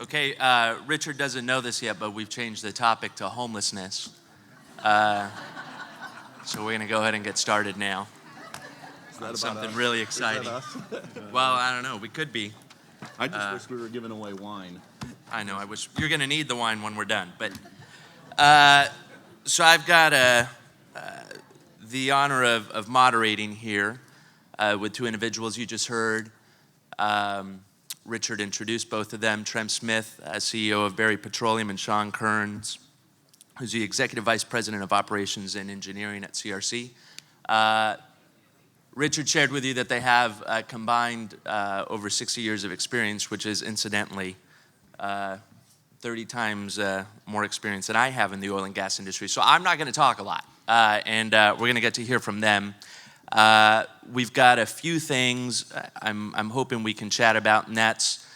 Okay, Richard doesn't know this yet, but we've changed the topic to homelessness. So we're going to go ahead and get started now. Is that something really exciting. Is that us? Well, I don't know. We could be. I just wish we were giving away wine. I know. I wish you're going to need the wine when we're done. But so I've got the honor of moderating here with two individuals you just heard. Richard introduced both of them. Trem Smith, CEO of Petroleum, and Shawn, who's the Executive Vice President of Operations and Engineering at CRC. Richard shared with you that they have combined over 60 years of experience, which is incidentally 30 times more experience than I have in the oil and gas industry. So I'm not going to talk a lot, and we're going to get to hear from them. We've got a few things I'm hoping we can chat about, and that's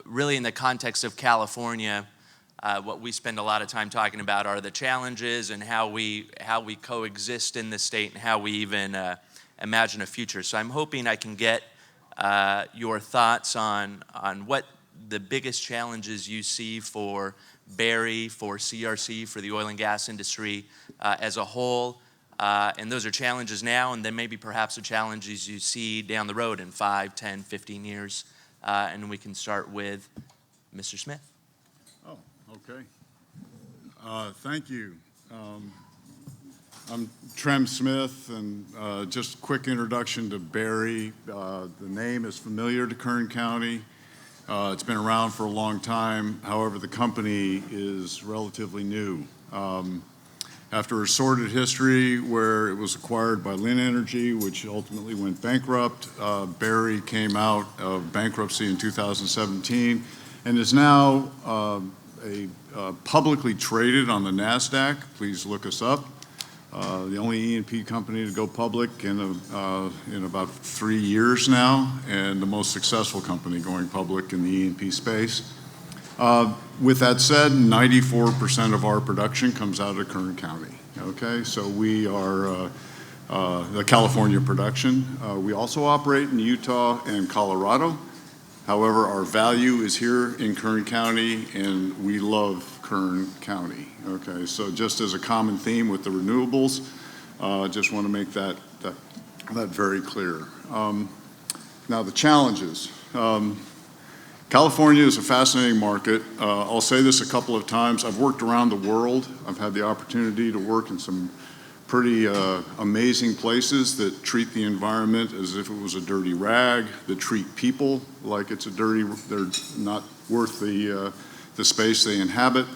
really in the context of California. What we spend a lot of time talking about are the challenges and how we coexist in the state and how we even imagine a future. So I'm hoping I can get your thoughts on what the biggest challenges you see for Berry, for CRC, for the oil and gas industry as a whole. And those are challenges now, and then maybe perhaps the challenges you see down the road in 5, 10, 15 years. And we can start with Mr. Smith. Oh, okay. Thank you. I'm Trem Smith, and just a quick introduction to Berry. The name is familiar to Kern County. It's been around for a long time. However, the company is relatively new. After a sordid history where it was acquired by Lynn Energy, which ultimately went bankrupt, Berry came out of bankruptcy in 2017 and is now publicly traded on the NASDAQ. Please look us up. The only E&P company to go public in about 3 years now, and the most successful company going public in the E&P space. With that said, 94% of our production comes out of Kern County. Okay, so we are the California production. We also operate in Utah and Colorado. However, our value is here in Kern County, and we love Kern County. Okay, so just as a common theme with the renewables, just want to make that very clear. Now the challenges. California is a fascinating market. I'll say this a couple of times. I've worked around the world. I've had the opportunity to work in some pretty amazing places that treat the environment as if it was a dirty rag, that treat people like it's they're not worth the space they inhabit.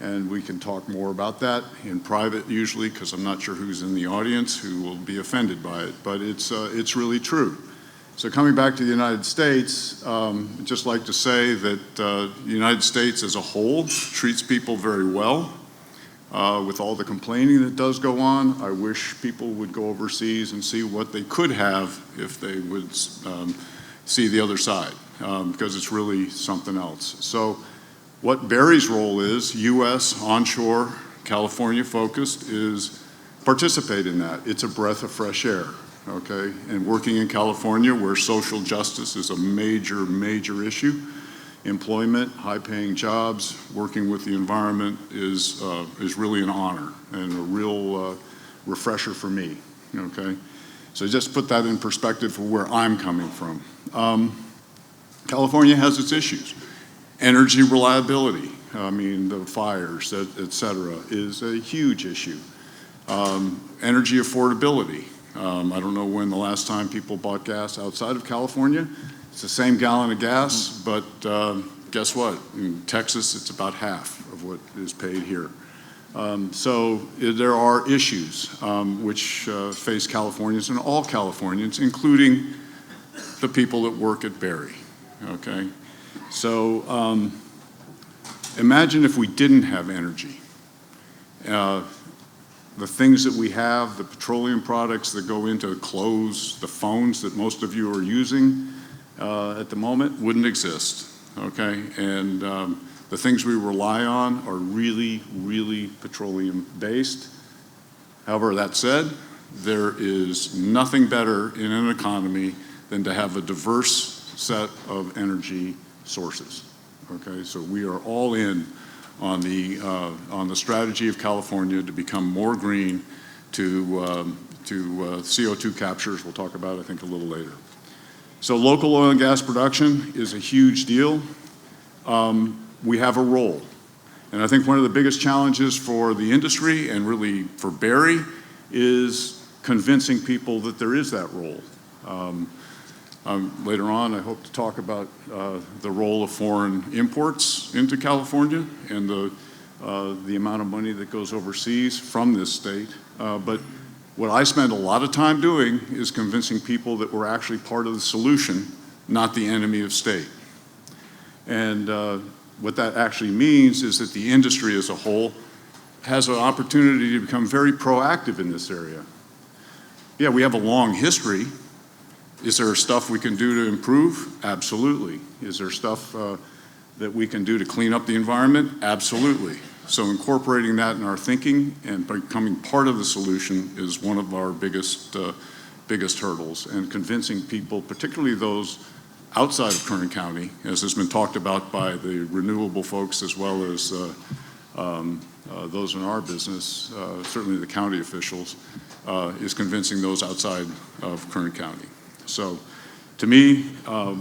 And we can talk more about that in private usually, because I'm not sure who's in the audience who will be offended by it, but it's really true. So coming back to the United States, I'd just like to say that the United States as a whole treats people very well. With all the complaining that does go on, I wish people would go overseas and see what they could have if they would see the other side, because it's really something else. So what Berry's role is, U.S., onshore, California focused, is participate in that. It's a breath of fresh air. Okay, and working in California where social justice is a major issue, employment, high-paying jobs, working with the environment is really an honor and a real refresher for me. Okay, so just put that in perspective for where I'm coming from. California has its issues. Energy reliability, I mean the fires, et cetera, is a huge issue. Energy affordability. I don't know when the last time people bought gas outside of California. It's the same gallon of gas, but guess what? In Texas, it's about half of what is paid here. So there are issues which face Californians and all Californians, including the people that work at Berry. Okay, so imagine if we didn't have energy. The things that we have, the petroleum products that go into clothes, the phones that most of you are using at the moment wouldn't exist, okay? And the things we rely on are really petroleum-based. However, that said, there is nothing better in an economy than to have a diverse set of energy sources, okay? So we are all in on the strategy of California to become more green, to CO2 captures we'll talk about, I think, a little later. So local oil and gas production is a huge deal. We have a role. And I think one of the biggest challenges for the industry and really for Barry is convincing people that there is that role. Later on, I hope to talk about the role of foreign imports into California and the amount of money that goes overseas from this state. But what I spend a lot of time doing is convincing people that we're actually part of the solution, not the enemy of state. And what that actually means is that the industry as a whole has an opportunity to become very proactive in this area. Yeah, we have a long history. Is there stuff we can do to improve? Absolutely. Is there stuff that we can do to clean up the environment? Absolutely. So incorporating that in our thinking and becoming part of the solution is one of our biggest hurdles, and convincing people, particularly those outside of Kern County, as has been talked about by the renewable folks as well as those in our business, certainly the county officials, is convincing those outside of Kern County. So to me,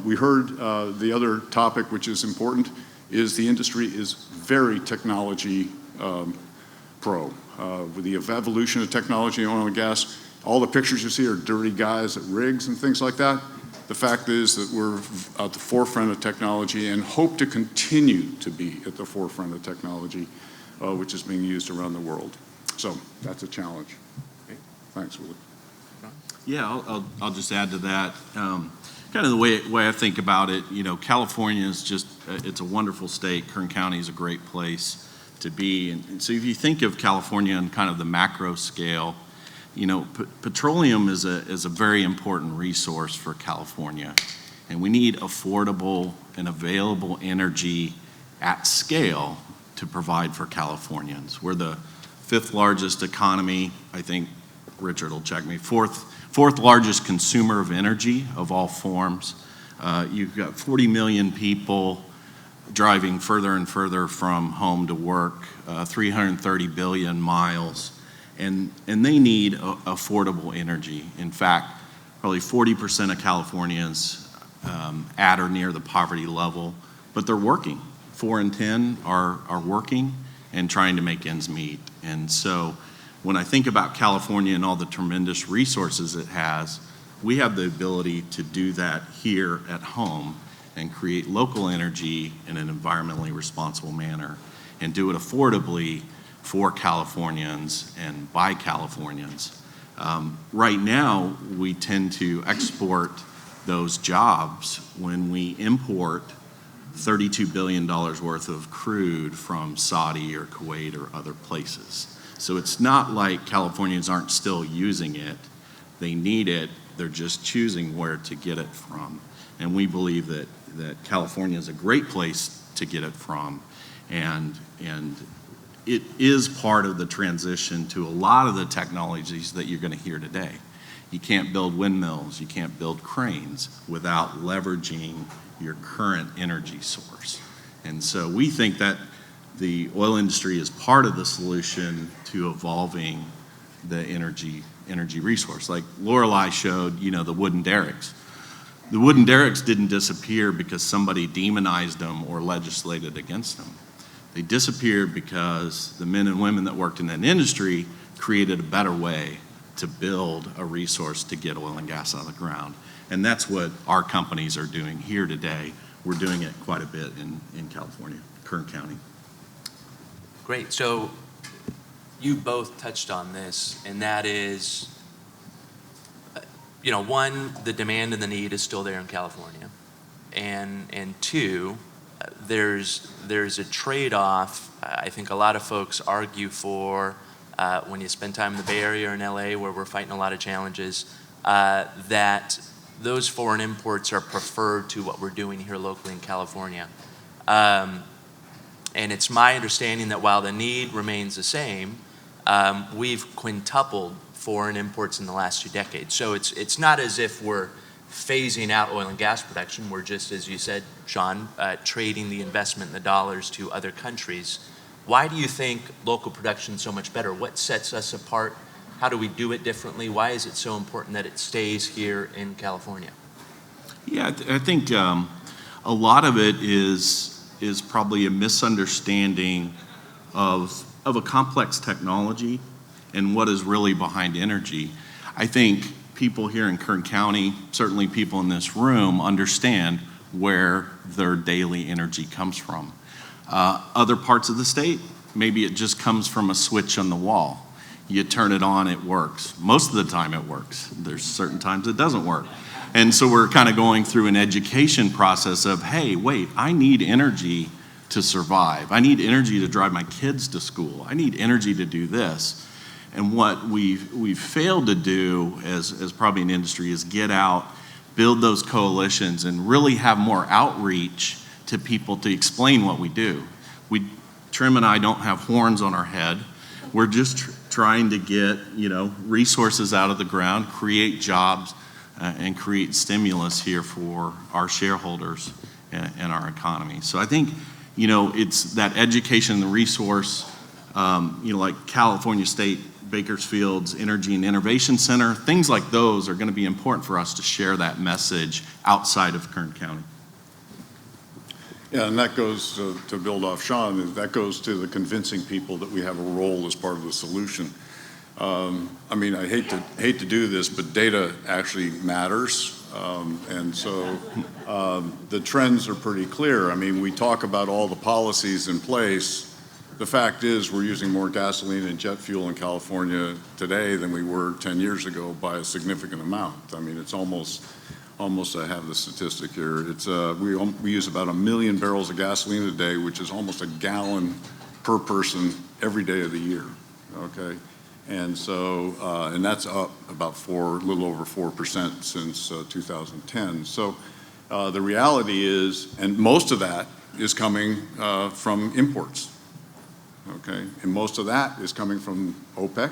we heard the other topic, which is important, is the industry is very technology pro. With the evolution of technology in oil and gas, all the pictures you see are dirty guys at rigs and things like that. The fact is that we're at the forefront of technology and hope to continue to be at the forefront of technology, which is being used around the world. So that's a challenge. Okay. Thanks, Willie. Yeah, I'll just add to that. Kind of the way I think about it, you know, California is just, it's a wonderful state. Kern County is a great place to be. And so if you think of California on kind of the macro scale, you know, petroleum is a very important resource for California. And we need affordable and available energy at scale to provide for Californians. We're the 5th largest economy, I think Richard will check me, fourth largest consumer of energy of all forms. You've got 40 million people driving further and further from home to work, 330 billion miles, and they need affordable energy. In fact, probably 40% of Californians at or near the poverty level, but they're working. 4 in 10 are working and trying to make ends meet. And so when I think about California and all the tremendous resources it has, we have the ability to do that here at home and create local energy in an environmentally responsible manner and do it affordably for Californians and by Californians. Right now, we tend to export those jobs when we import $32 billion worth of crude from Saudi or Kuwait or other places. So it's not like Californians aren't still using it. They need it. They're just choosing where to get it from. And we believe that California is a great place to get it from. And it is part of the transition to a lot of the technologies that you're going to hear today. You can't build windmills, you can't build cranes without leveraging your current energy source. And so we think that the oil industry is part of the solution to evolving the energy resource. Like Lorelei showed, you know, the wooden derricks. The wooden derricks didn't disappear because somebody demonized them or legislated against them. They disappeared because the men and women that worked in that industry created a better way to build a resource to get oil and gas out of the ground. And that's what our companies are doing here today. We're doing it quite a bit in California, Kern County. Great. So you both touched on this, and that is, you know, one, the demand and the need is still there in California. And two, there's a trade-off. I think a lot of folks argue for, when you spend time in the Bay Area or in LA, where we're fighting a lot of challenges, that those foreign imports are preferred to what we're doing here locally in California. And it's my understanding that while the need remains the same, we've quintupled foreign imports in the last 2 decades. So it's not as if we're phasing out oil and gas production. We're just, as you said, Shawn, trading the investment and the dollars to other countries. Why do you think local production is so much better? What sets us apart? How do we do it differently? Why is it so important that it stays here in California? Yeah, I think a lot of it is probably a misunderstanding of a complex technology and what is really behind energy. I think people here in Kern County, certainly people in this room, understand where their daily energy comes from. Other parts of the state, maybe it just comes from a switch on the wall. You turn it on, it works. Most of the time it works. There's certain times it doesn't work. And so we're kind of going through an education process of, hey, wait, I need energy to survive. I need energy to drive my kids to school. I need energy to do this. And what we've failed to do as probably an industry is get out, build those coalitions, and really have more outreach to people to explain what we do. Trem and I don't have horns on our head. We're just trying to get, resources out of the ground, create jobs, and create stimulus here for our shareholders and our economy. So I think, it's that education and the resource, like California State Bakersfield's Energy and Innovation Center, things like those are going to be important for us to share that message outside of Kern County. Yeah, and that goes to build off Shawn, that goes to the convincing people that we have a role as part of the solution. I hate to do this, but data actually matters. And so the trends are pretty clear. We talk about all the policies in place. The fact is we're using more gasoline and jet fuel in California today than we were 10 years ago by a significant amount. It's almost, I have the statistic here. It's we use about 1 million barrels of gasoline a day, which is almost a gallon per person every day of the year, okay? And so, and that's up about a little over 4% since 2010. So the reality is, and most of that is coming from imports, okay? And most of that is coming from OPEC.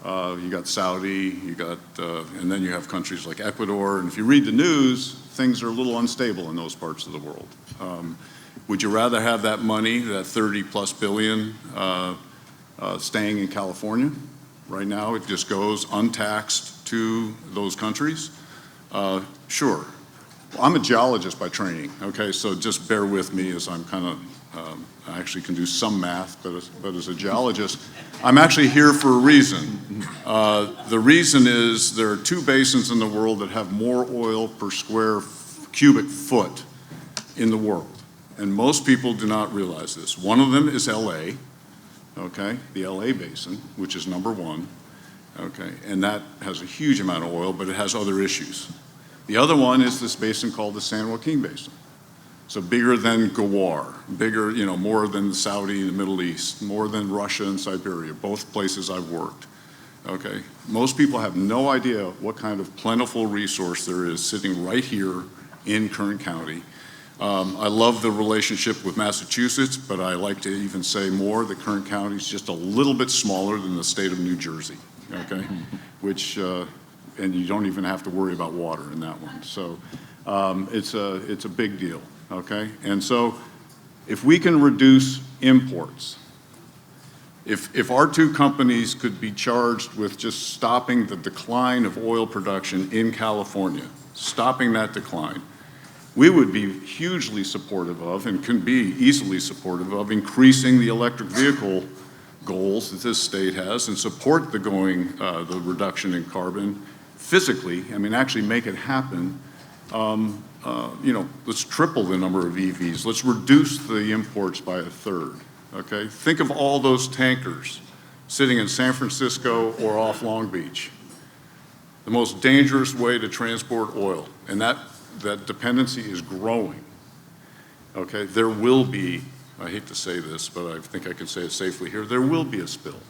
You got Saudi, and then you have countries like Ecuador. And if you read the news, things are a little unstable in those parts of the world. Would you rather have that money, that 30+ billion, staying in California? Right now, it just goes untaxed to those countries. Sure. Well, I'm a geologist by training, okay? So just bear with me as I'm kind of, I actually can do some math, but as a geologist, I'm actually here for a reason. The reason is there are 2 basins in the world that have more oil per square cubic foot in the world. And most people do not realize this. One of them is LA, okay? The LA basin, which is number 1, okay? And that has a huge amount of oil, but it has other issues. The other one is this basin called the San Joaquin Basin. So bigger than Gawar, bigger, more than Saudi and the Middle East, more than Russia and Siberia, both places I've worked, okay? Most people have no idea what kind of plentiful resource there is sitting right here in Kern County. I love the relationship with Massachusetts, but I like to even say more that Kern County is just a little bit smaller than the state of New Jersey, okay? Which, and you don't even have to worry about water in that one. So it's a big deal. Okay, and so if we can reduce imports, if our 2 companies could be charged with just stopping the decline of oil production in California, stopping that decline, we would be hugely supportive of and can be easily supportive of increasing the electric vehicle goals that this state has and support the reduction in carbon physically, actually make it happen. Let's triple the number of EVs. Let's reduce the imports by 1/3, okay? Think of all those tankers sitting in San Francisco or off Long Beach. The most dangerous way to transport oil, and that dependency is growing, okay? There will be, I hate to say this, but I think I can say it safely here, there will be a spill,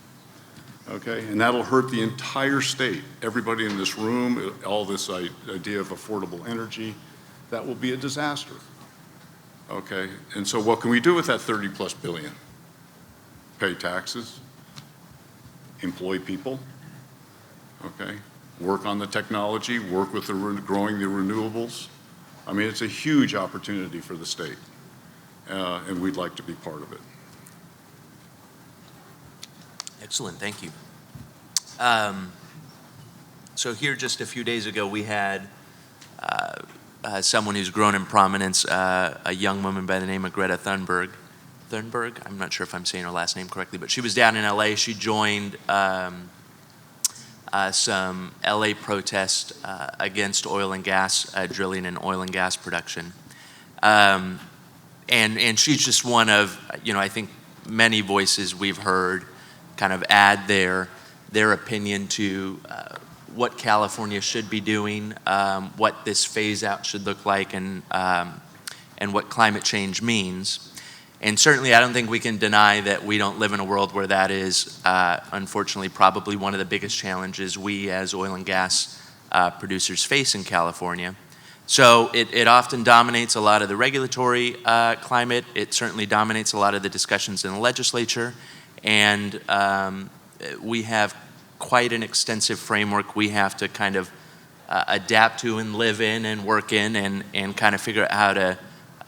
okay? And that'll hurt the entire state. Everybody in this room, all this idea of affordable energy, that will be a disaster, okay? And so what can we do with that 30+ billion? Pay taxes, employ people, okay? work on the technology, work with growing the renewables. I mean, it's a huge opportunity for the state, and we'd like to be part of it. Excellent, thank you. So here just a few days ago, we had someone who's grown in prominence, a young woman by the name of Greta Thunberg. Thunberg? I'm not sure if I'm saying her last name correctly, but she was down in LA. She joined some LA protests against oil and gas drilling and oil and gas production. And she's just one of, I think many voices we've heard kind of add their opinion to what California should be doing, what this phase out should look like, and what climate change means. And certainly I don't think we can deny that we don't live in a world where that is, unfortunately, probably one of the biggest challenges we as oil and gas producers face in California. So it often dominates a lot of the regulatory climate. It certainly dominates a lot of the discussions in the legislature. And we have quite an extensive framework we have to kind of adapt to and live in and work in and kind of figure out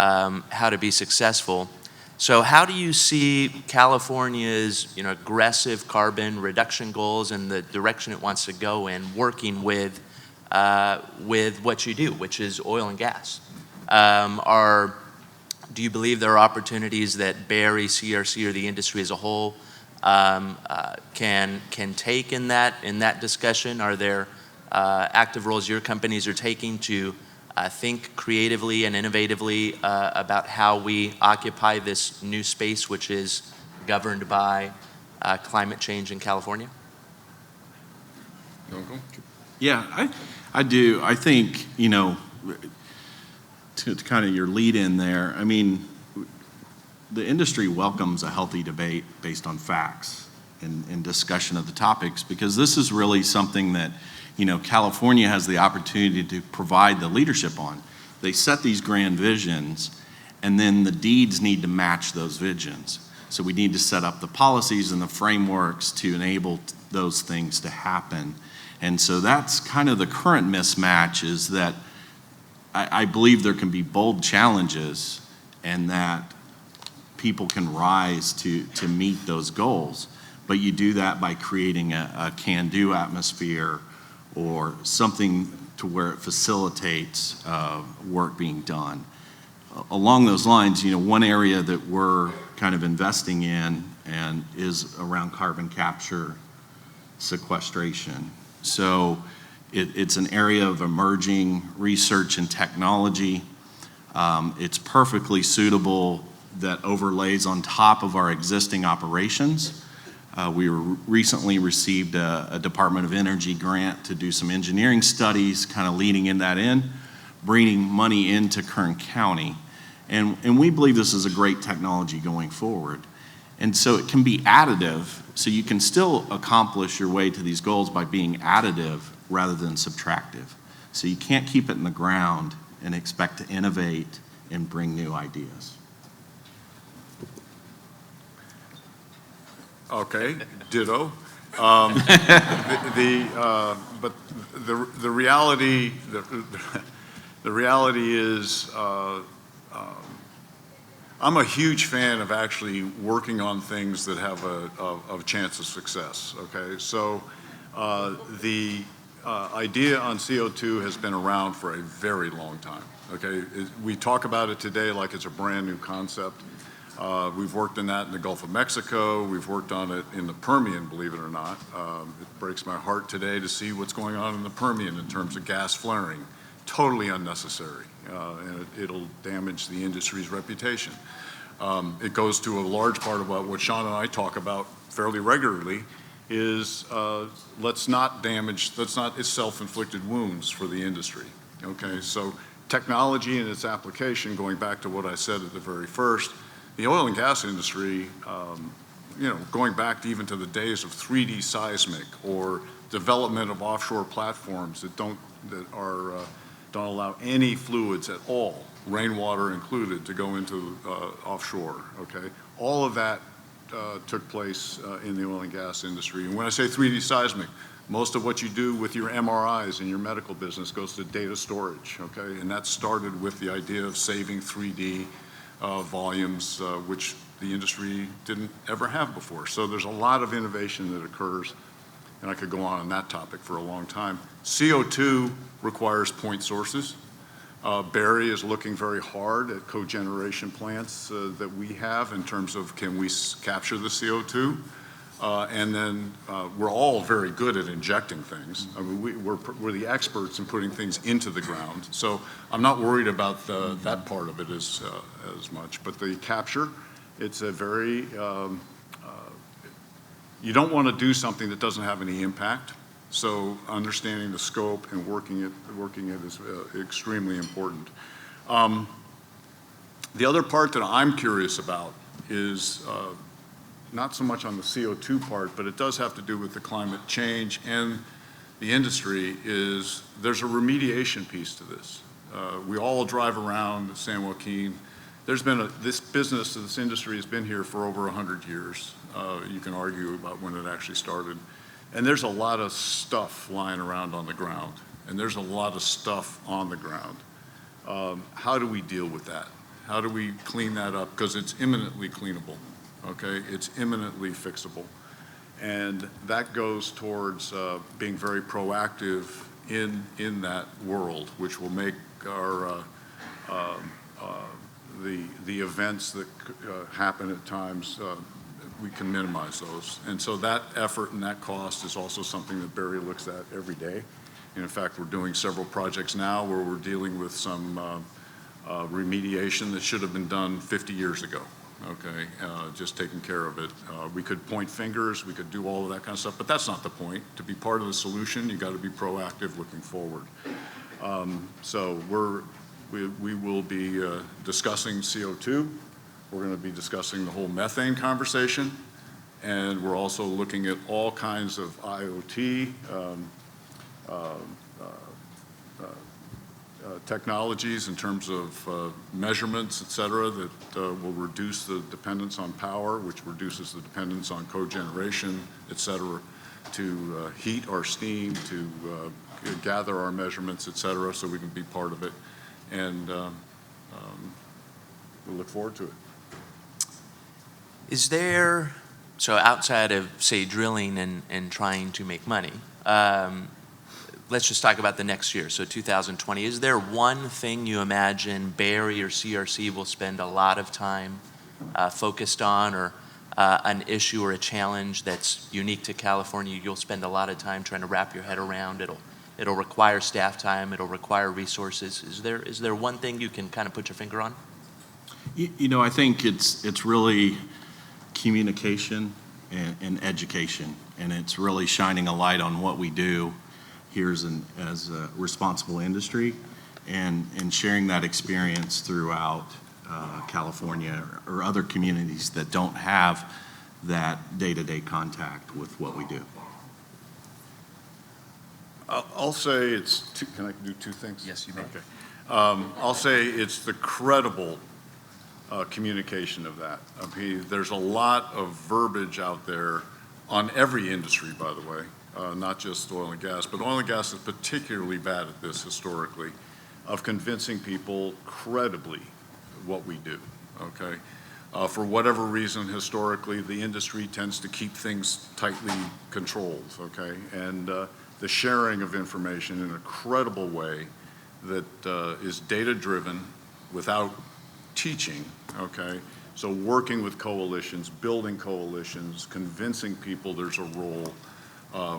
how to be successful. So how do you see California's aggressive carbon reduction goals and the direction it wants to go in working with what you do, which is oil and gas? Do you believe there are opportunities that Barry, CRC, or the industry as a whole can take in that discussion? Are there active roles your companies are taking to think creatively and innovatively about how we occupy this new space, which is governed by climate change in California? Yeah, I do. I think, to kind of your lead in there, I mean, the industry welcomes a healthy debate based on facts and discussion of the topics, because this is really something that California has the opportunity to provide the leadership on. They set these grand visions, and then the deeds need to match those visions. So we need to set up the policies and the frameworks to enable those things to happen. And so that's kind of the current mismatch, is that I believe there can be bold challenges and that people can rise to meet those goals. But you do that by creating a can-do atmosphere, or something to where it facilitates work being done. Along those lines, one area that we're kind of investing in and is around carbon capture sequestration. So it's an area of emerging research and technology. It's perfectly suitable that overlays on top of our existing operations. We recently received a Department of Energy grant to do some engineering studies, kind of leading in that bringing money into Kern County. And we believe this is a great technology going forward. And so it can be additive, so you can still accomplish your way to these goals by being additive rather than subtractive. So you can't keep it in the ground and expect to innovate and bring new ideas. Okay, ditto. But the reality is, I'm a huge fan of actually working on things that have a chance of success. Okay, so the idea on CO2 has been around for a very long time. Okay, we talk about it today like it's a brand new concept. We've worked on that in the Gulf of Mexico. We've worked on it in the Permian, believe it or not. It breaks my heart today to see what's going on in the Permian in terms of gas flaring. Totally unnecessary, and it'll damage the industry's reputation. It goes to a large part about what Shawn and I talk about fairly regularly, is let's not it's self-inflicted wounds for the industry. Okay, so technology and its application, going back to what I said at the very first, the oil and gas industry, going back even to the days of 3D seismic or development of offshore platforms that don't allow any fluids at all, rainwater included, to go into offshore. Okay, all of that took place in the oil and gas industry. And when I say 3D seismic, Most of what you do with your MRIs in your medical business goes to data storage, okay? And that started with the idea of saving 3D volumes, which the industry didn't ever have before. So there's a lot of innovation that occurs, and I could go on that topic for a long time. CO2 requires point sources. Barry is looking very hard at cogeneration plants that we have in terms of can we capture the CO2? And then we're all very good at injecting things. I mean, we're the experts in putting things into the ground. So I'm not worried about that part of it as much. But the capture, it's a very, you don't want to do something that doesn't have any impact. So understanding the scope and working it is extremely important. The other part that I'm curious about is not so much on the CO2 part, but it does have to do with the climate change and the industry, is there's a remediation piece to this. We all drive around San Joaquin. There's been this industry has been here for over 100 years. You can argue about when it actually started. And there's a lot of stuff lying around on the ground, and there's a lot of stuff on the ground. How do we deal with that? How do we clean that up? Because it's imminently cleanable, okay? It's imminently fixable. And that goes towards being very proactive in that world, which will make our the events that happen at times, we can minimize those. And so that effort and that cost is also something that Barry looks at every day. And in fact, we're doing several projects now where we're dealing with some remediation that should have been done 50 years ago, okay? Just taking care of it. We could point fingers, we could do all of that kind of stuff, but that's not the point. To be part of the solution, you got to be proactive looking forward. So we will be discussing CO2. We're going to be discussing the whole methane conversation, and we're also looking at all kinds of IoT technologies in terms of measurements, et cetera, that will reduce the dependence on power, which reduces the dependence on cogeneration, et cetera, to heat our steam, to gather our measurements, et cetera, so we can be part of it. And we look forward to it. Is there, so outside of, say, drilling and trying to make money, let's just talk about the next year, so 2020. Is there one thing you imagine Barry or CRC will spend a lot of time focused on, or an issue or a challenge that's unique to California you'll spend a lot of time trying to wrap your head around? It'll require staff time, it'll require resources. Is there one thing you can kind of put your finger on? You know, I think it's really communication and education, and it's really shining a light on what we do here as a responsible industry, and sharing that experience throughout California or other communities that don't have that day-to-day contact with what we do. I'll say it's can I do two things? Yes, you may. Okay. I'll say it's the credible communication of that. I mean, there's a lot of verbiage out there on every industry, by the way, not just oil and gas, but oil and gas is particularly bad at this historically, of convincing people credibly what we do, okay? For whatever reason, historically, the industry tends to keep things tightly controlled, okay? And the sharing of information in a credible way that is data-driven without teaching, okay? So working with coalitions, building coalitions, convincing people there's a role.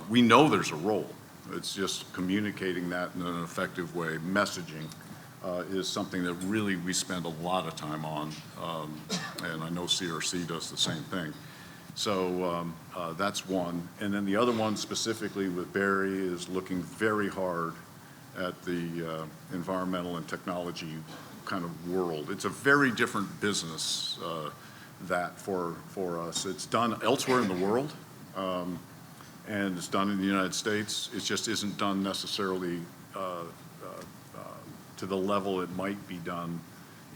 We know there's a role. It's just communicating that in an effective way. Messaging is something that really we spend a lot of time on, and I know CRC does the same thing. So that's one. And then the other one specifically with Barry is looking very hard at the environmental and technology kind of world. It's a very different business that for us. It's done elsewhere in the world, and it's done in the United States. It just isn't done necessarily to the level it might be done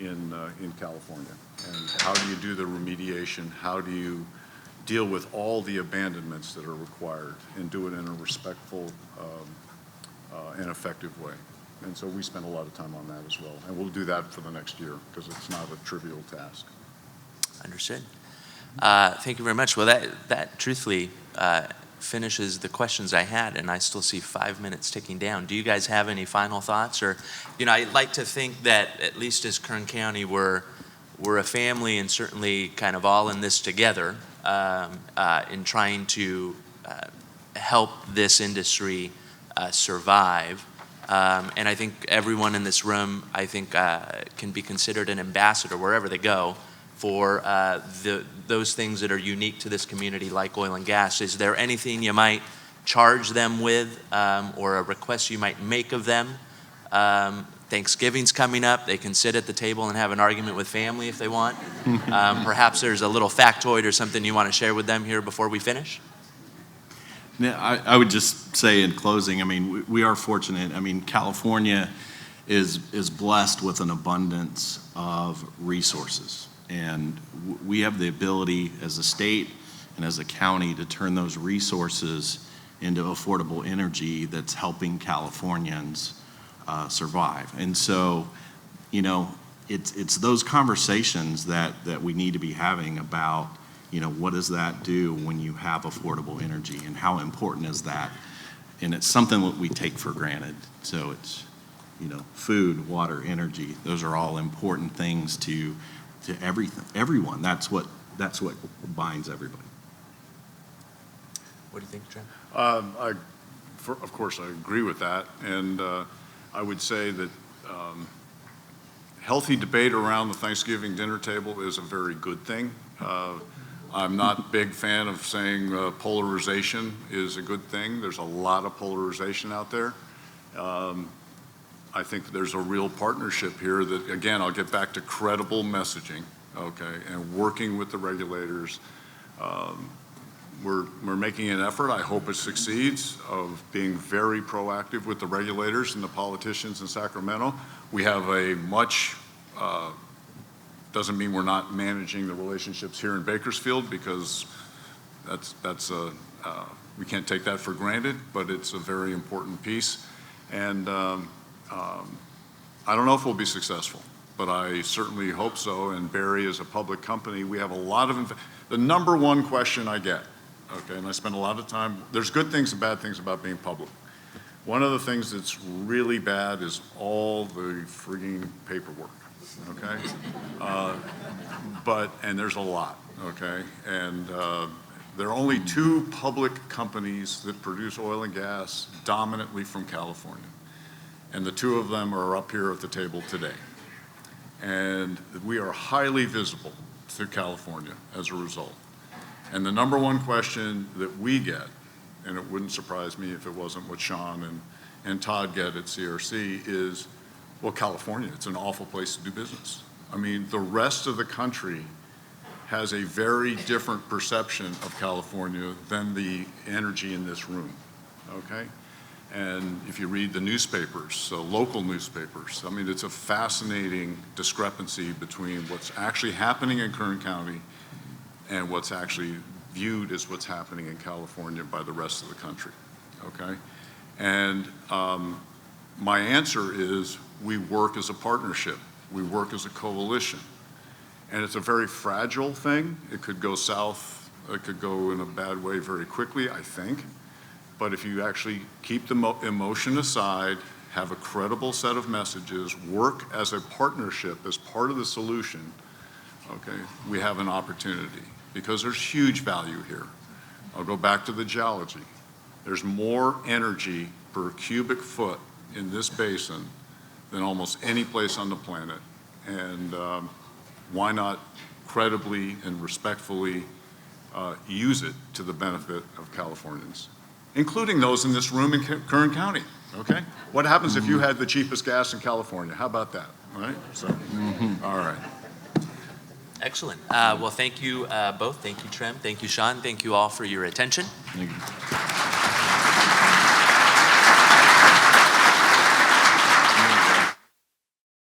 in California. And how do you do the remediation? How do you deal with all the abandonments that are required and do it in a respectful and effective way. And so we spend a lot of time on that as well. And we'll do that for the next year because it's not a trivial task. Understood. Thank you very much. Well, that truthfully finishes the questions I had, and I still see 5 minutes ticking down. Do you guys have any final thoughts? Or, I'd like to think that at least as Kern County, we're a family and certainly kind of all in this together in trying to help this industry survive. And I think everyone in this room, can be considered an ambassador wherever they go for those things that are unique to this community, like oil and gas. Is there anything you might charge them with, or a request you might make of them? Thanksgiving's coming up. They can sit at the table and have an argument with family if they want. Perhaps there's a little factoid or something you want to share with them here before we finish? Yeah, I would just say in closing, we are fortunate. California is blessed with an abundance of resources. And we have the ability as a state and as a county to turn those resources into affordable energy that's helping Californians survive. And so, it's those conversations that we need to be having about, what does that do when you have affordable energy, and how important is that? And it's something that we take for granted. So it's, food, water, energy, those are all important things to everyone. That's what binds everybody. What do you think, Trem? Of course, I agree with that. And I would say that healthy debate around the Thanksgiving dinner table is a very good thing. I'm not a big fan of saying polarization is a good thing. There's a lot of polarization out there. I think there's a real partnership here that, again, I'll get back to credible messaging, okay, and working with the regulators. We're making an effort, I hope it succeeds, of being very proactive with the regulators and the politicians in Sacramento. We have a much, doesn't mean we're not managing the relationships here in Bakersfield, because we can't take that for granted, but it's a very important piece. And I don't know if we'll be successful, but I certainly hope so. And Barry, as a public company, we have a lot of, the number one question I get, okay, and I spend a lot of time, there's good things and bad things about being public. One of the things that's really bad is all the frigging paperwork, okay? And there's a lot, okay? And there are only two public companies that produce oil and gas dominantly from California. And the two of them are up here at the table today. And we are highly visible to California as a result. And the number one question that we get, and it wouldn't surprise me if it wasn't what Shawn and Todd get at CRC, is, well, California, it's an awful place to do business. The rest of the country has a very different perception of California than the energy in this room, okay? And if you read the newspapers, local newspapers, it's a fascinating discrepancy between what's actually happening in Kern County and what's actually viewed as what's happening in California by the rest of the country, okay? And my answer is, we work as a partnership. We work as a coalition. And it's a very fragile thing. It could go south, it could go in a bad way very quickly, I think. But if you actually keep the emotion aside, have a credible set of messages, work as a partnership, as part of the solution, okay, we have an opportunity, because there's huge value here. I'll go back to the geology. There's more energy per cubic foot in this basin than almost any place on the planet. And why not credibly and respectfully use it to the benefit of Californians, including those in this room in Kern County, okay? What happens if you had the cheapest gas in California? How about that, all right? So, all right. Excellent. Well, thank you both. Thank you, Trem. Thank you, Shawn. Thank you all for your attention. Thank you.